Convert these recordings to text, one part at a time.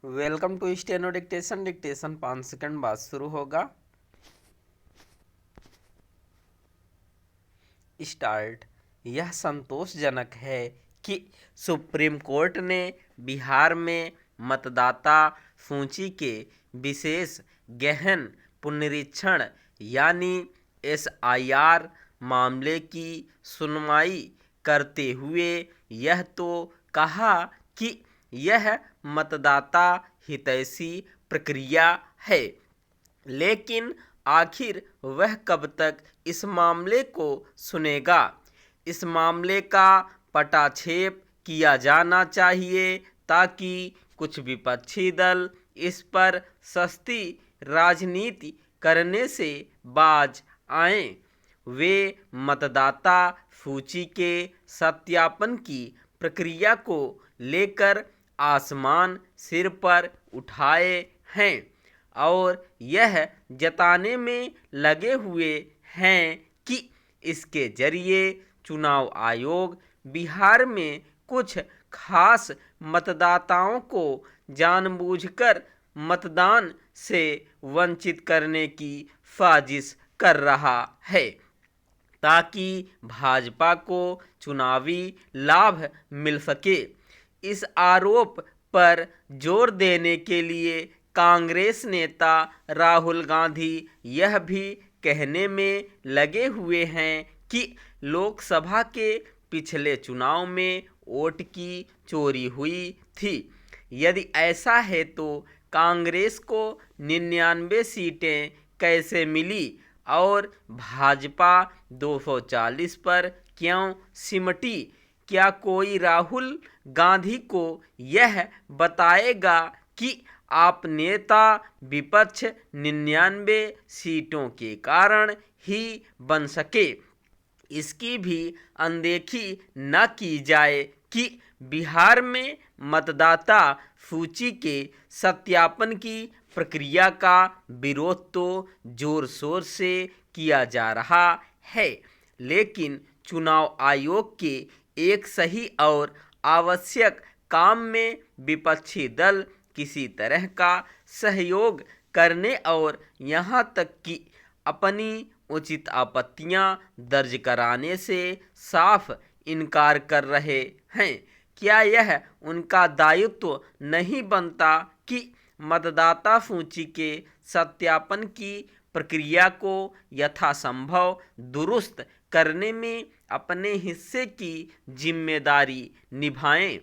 Welcome to steno dictation. Dictation 5 second बाद शुरू होगा। स्टार्ट। यह संतोषजनक है कि सुप्रीम कोर्ट ने बिहार में मतदाता सूची के विशेष गहन पुनरीक्षण यानी SIR मामले की सुनवाई करते हुए यह तो कहा कि यह मतदाता हितैषी प्रक्रिया है, लेकिन आखिर वह कब तक इस मामले को सुनेगा। इस मामले का पटाक्षेप किया जाना चाहिए ताकि कुछ विपक्षी दल इस पर सस्ती राजनीति करने से बाज आएं। वे मतदाता सूची के सत्यापन की प्रक्रिया को लेकर आसमान सिर पर उठाए हैं और यह जताने में लगे हुए हैं कि इसके जरिए चुनाव आयोग बिहार में कुछ खास मतदाताओं को जानबूझकर मतदान से वंचित करने की साजिश कर रहा है ताकि भाजपा को चुनावी लाभ मिल सके। इस आरोप पर जोर देने के लिए कांग्रेस नेता राहुल गांधी यह भी कहने में लगे हुए हैं कि लोकसभा के पिछले चुनाव में वोट की चोरी हुई थी। यदि ऐसा है तो कांग्रेस को 99 सीटें कैसे मिली और भाजपा 240 पर क्यों सिमटी? क्या कोई राहुल गांधी को यह बताएगा कि आप नेता विपक्ष 99 सीटों के कारण ही बन सके? इसकी भी अनदेखी न की जाए कि बिहार में मतदाता सूची के सत्यापन की प्रक्रिया का विरोध तो जोर शोर से किया जा रहा है, लेकिन चुनाव आयोग के एक सही और आवश्यक काम में विपक्षी दल किसी तरह का सहयोग करने और यहाँ तक कि अपनी उचित आपत्तियां दर्ज कराने से साफ इनकार कर रहे हैं। क्या यह उनका दायित्व नहीं बनता कि मतदाता सूची के सत्यापन की प्रक्रिया को यथासंभव दुरुस्त करने में अपने हिस्से की जिम्मेदारी निभाएं?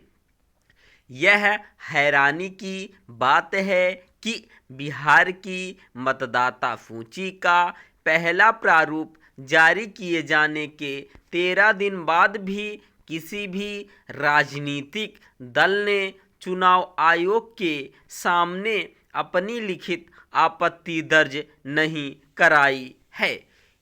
यह हैरानी की बात है कि बिहार की मतदाता सूची का पहला प्रारूप जारी किए जाने के 13 दिन बाद भी किसी भी राजनीतिक दल ने चुनाव आयोग के सामने अपनी लिखित आपत्ति दर्ज नहीं कराई है।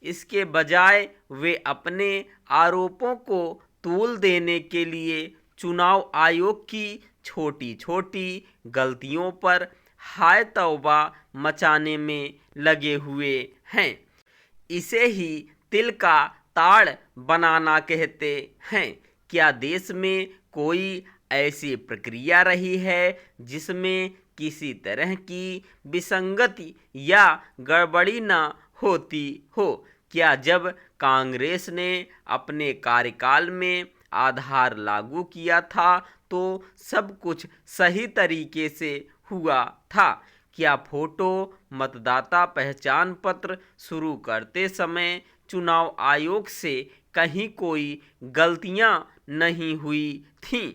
इसके बजाय वे अपने आरोपों को तूल देने के लिए चुनाव आयोग की छोटी छोटी गलतियों पर हाय तौबा मचाने में लगे हुए हैं। इसे ही तिल का ताड़ बनाना कहते हैं। क्या देश में कोई ऐसी प्रक्रिया रही है जिसमें किसी तरह की विसंगति या गड़बड़ी न होती हो? क्या जब कांग्रेस ने अपने कार्यकाल में आधार लागू किया था तो सब कुछ सही तरीके से हुआ था? क्या फोटो मतदाता पहचान पत्र शुरू करते समय चुनाव आयोग से कहीं कोई गलतियां नहीं हुई थीं?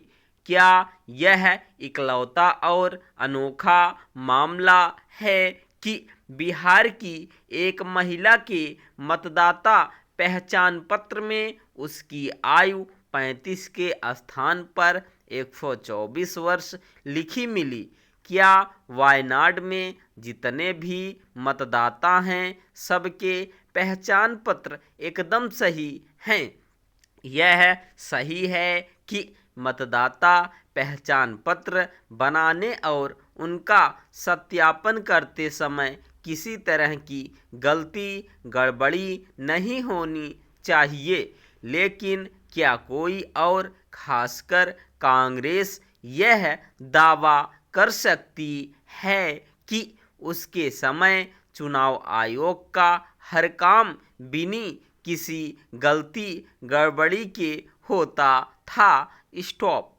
क्या यह इकलौता और अनोखा मामला है कि बिहार की एक महिला के मतदाता पहचान पत्र में उसकी आयु 35 के स्थान पर 124 वर्ष लिखी मिली? क्या वायनाड में जितने भी मतदाता हैं सबके पहचान पत्र एकदम सही हैं? यह सही है कि मतदाता पहचान पत्र बनाने और उनका सत्यापन करते समय किसी तरह की गलती गड़बड़ी नहीं होनी चाहिए, लेकिन क्या कोई और खासकर कांग्रेस यह दावा कर सकती है कि उसके समय चुनाव आयोग का हर काम बिना किसी गलती गड़बड़ी के होता था। स्टॉप।